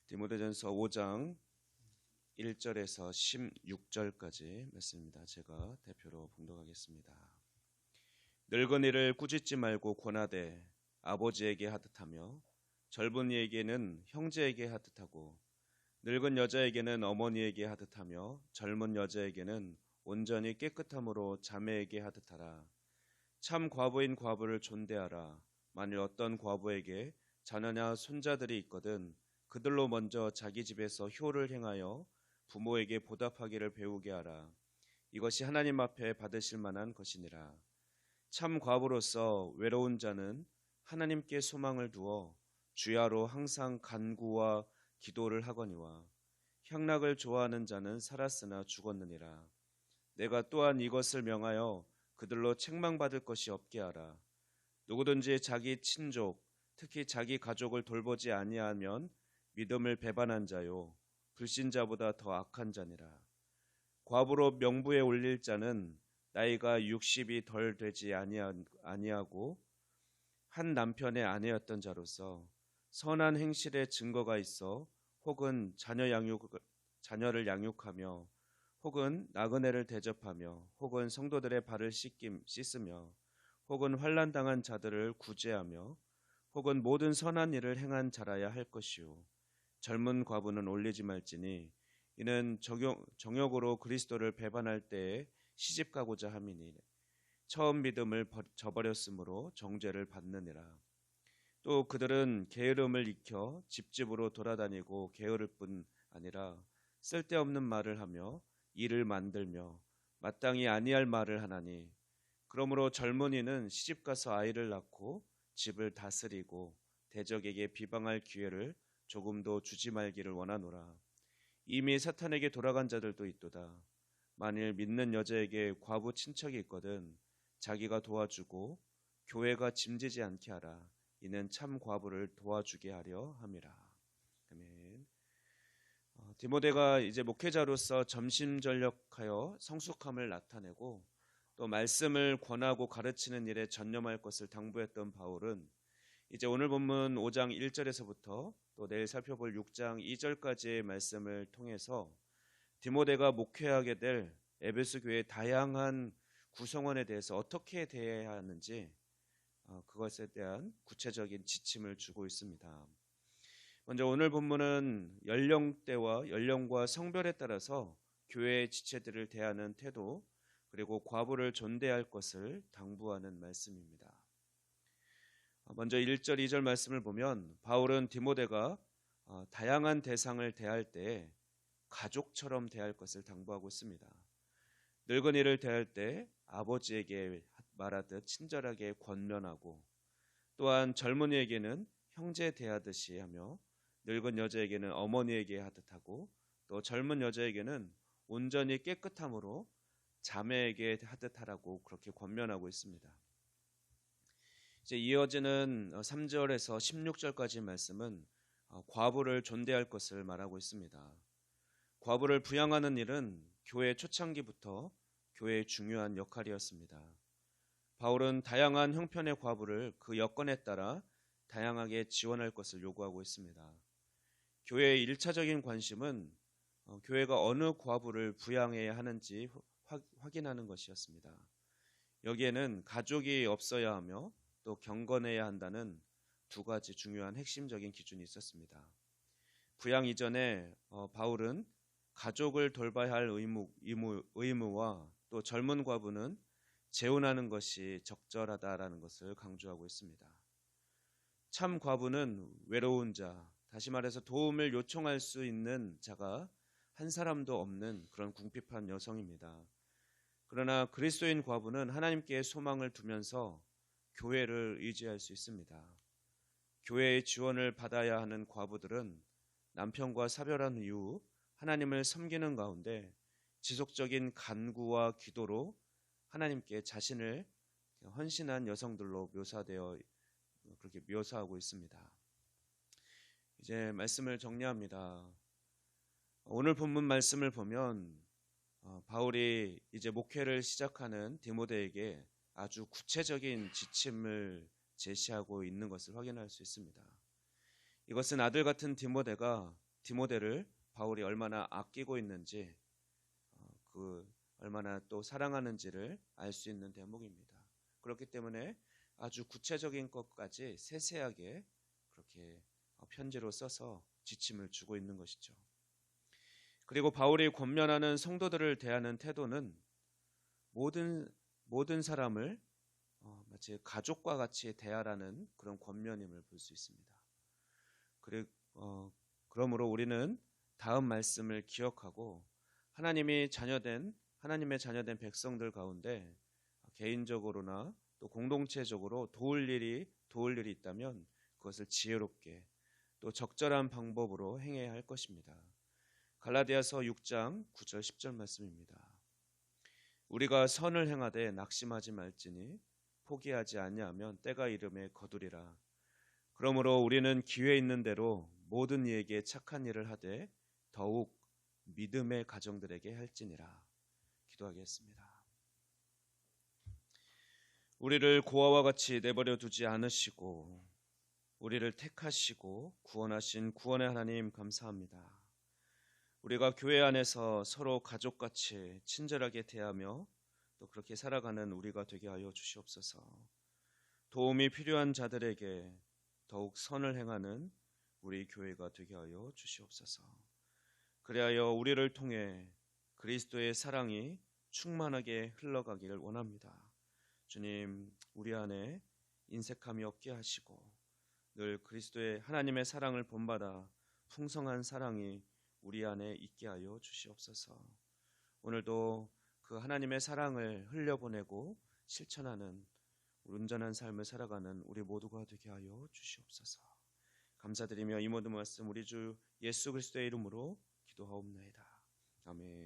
디모데전서 5장 1절에서 16절까지 말씀입니다. 제가 대표로 봉독하겠습니다. 늙은이를 꾸짖지 말고 권하되 아버지에게 하듯하며 젊은이에게는 형제에게 하듯하고 늙은 여자에게는 어머니에게 하듯하며 젊은 여자에게는 온전히 깨끗함으로 자매에게 하듯하라. 참 과부인 과부를 존대하라. 만일 어떤 과부에게 자녀나 손자들이 있거든 그들로 먼저 자기 집에서 효를 행하여 부모에게 보답하기를 배우게 하라. 이것이 하나님 앞에 받으실 만한 것이니라. 참 과부로서 외로운 자는 하나님께 소망을 두어 주야로 항상 간구와 기도를 하거니와 향락을 좋아하는 자는 살았으나 죽었느니라. 내가 또한 이것을 명하여 그들로 책망받을 것이 없게 하라. 누구든지 자기 친족 특히 자기 가족을 돌보지 아니하면 믿음을 배반한 자요 불신자보다 더 악한 자니라. 과부로 명부에 올릴 자는 나이가 60이 덜 되지 아니하고 한 남편의 아내였던 자로서 선한 행실의 증거가 있어 혹은 자녀를 양육하며 혹은 나그네를 대접하며 혹은 성도들의 발을 씻으며 혹은 환난당한 자들을 구제하며 혹은 모든 선한 일을 행한 자라야 할 것이요 젊은 과부는 올리지 말지니 이는 정욕으로 그리스도를 배반할 때에 시집가고자 함이니 처음 믿음을 저버렸으므로 정죄를 받느니라. 또 그들은 게으름을 익혀 집집으로 돌아다니고 게으를 뿐 아니라 쓸데없는 말을 하며 일을 만들며 마땅히 아니할 말을 하나니 그러므로 젊은이는 시집가서 아이를 낳고 집을 다스리고 대적에게 비방할 기회를 조금도 주지 말기를 원하노라. 이미 사탄에게 돌아간 자들도 있도다. 만일 믿는 여자에게 과부 친척이 있거든 자기가 도와주고 교회가 짐지지 않게 하라. 이는 참 과부를 도와주게 하려 함이라. 아멘. 디모데가 이제 목회자로서 전심전력하여 성숙함을 나타내고 또 말씀을 권하고 가르치는 일에 전념할 것을 당부했던 바울은 이제 오늘 본문 5장 1절에서부터 또 내일 살펴볼 6장 2절까지의 말씀을 통해서 디모데가 목회하게 될 에베소 교회의 다양한 구성원에 대해서 어떻게 대해야 하는지 그것에 대한 구체적인 지침을 주고 있습니다. 먼저 오늘 본문은 연령대와 연령과 성별에 따라서 교회의 지체들을 대하는 태도 그리고 과부를 존대할 것을 당부하는 말씀입니다. 먼저 1절, 2절 말씀을 보면 바울은 디모데가 다양한 대상을 대할 때 가족처럼 대할 것을 당부하고 있습니다. 늙은이를 대할 때 아버지에게 말하듯 친절하게 권면하고 또한 젊은이에게는 형제 대하듯이 하며 늙은 여자에게는 어머니에게 하듯 하고 또 젊은 여자에게는 온전히 깨끗함으로 자매에게 하듯 하라고 그렇게 권면하고 있습니다. 이제 이어지는 3절에서 16절까지 말씀은 과부를 존대할 것을 말하고 있습니다. 과부를 부양하는 일은 교회 초창기부터 교회의 중요한 역할이었습니다. 바울은 다양한 형편의 과부를 그 여건에 따라 다양하게 지원할 것을 요구하고 있습니다. 교회의 1차적인 관심은 교회가 어느 과부를 부양해야 하는지 확인하는 것이었습니다. 여기에는 가족이 없어야 하며 또 경건해야 한다는 두 가지 중요한 핵심적인 기준이 있었습니다. 부양 이전에 바울은 가족을 돌봐야 할 의무와 또 젊은 과부는 재혼하는 것이 적절하다라는 것을 강조하고 있습니다. 참 과부는 외로운 자, 다시 말해서 도움을 요청할 수 있는 자가 한 사람도 없는 그런 궁핍한 여성입니다. 그러나 그리스도인 과부는 하나님께 소망을 두면서 교회를 의지할 수 있습니다. 교회의 지원을 받아야 하는 과부들은 남편과 사별한 이후 하나님을 섬기는 가운데 지속적인 간구와 기도로 하나님께 자신을 헌신한 여성들로 그렇게 묘사하고 있습니다. 이제 말씀을 정리합니다. 오늘 본문 말씀을 보면 바울이 이제 목회를 시작하는 디모데에게 아주 구체적인 지침을 제시하고 있는 것을 확인할 수 있습니다. 이것은 아들 같은 디모데가 디모데를 바울이 얼마나 아끼고 있는지, 그 얼마나 또 사랑하는지를 알 수 있는 대목입니다. 그렇기 때문에 아주 구체적인 것까지 세세하게 그렇게 편지로 써서 지침을 주고 있는 것이죠. 그리고 바울이 권면하는 성도들을 대하는 태도는 모든 사람을 마치 가족과 같이 대하라는 그런 권면임을 볼 수 있습니다. 그러므로 우리는 다음 말씀을 기억하고 하나님의 자녀된 백성들 가운데 개인적으로나 또 공동체적으로 도울 일이 있다면 그것을 지혜롭게 또 적절한 방법으로 행해야 할 것입니다. 갈라디아서 6장 9절 10절 말씀입니다. 우리가 선을 행하되 낙심하지 말지니 포기하지 아니하면 때가 이름에 거두리라. 그러므로 우리는 기회 있는 대로 모든 이에게 착한 일을 하되 더욱 믿음의 가정들에게 할지니라. 기도하겠습니다. 우리를 고아와 같이 내버려 두지 않으시고 우리를 택하시고 구원하신 구원의 하나님 감사합니다. 우리가 교회 안에서 서로 가족같이 친절하게 대하며 또 그렇게 살아가는 우리가 되게 하여 주시옵소서. 도움이 필요한 자들에게 더욱 선을 행하는 우리 교회가 되게 하여 주시옵소서. 그리하여 우리를 통해 그리스도의 사랑이 충만하게 흘러가기를 원합니다. 주님, 우리 안에 인색함이 없게 하시고 늘 그리스도의 하나님의 사랑을 본받아 풍성한 사랑이 우리 안에 있게 하여 주시옵소서. 오늘도 그 하나님의 사랑을 흘려보내고 실천하는 온전한 삶을 살아가는 우리 모두가 되게 하여 주시옵소서. 감사드리며 이 모든 말씀 우리 주 예수 그리스도의 이름으로 기도하옵나이다. 아멘.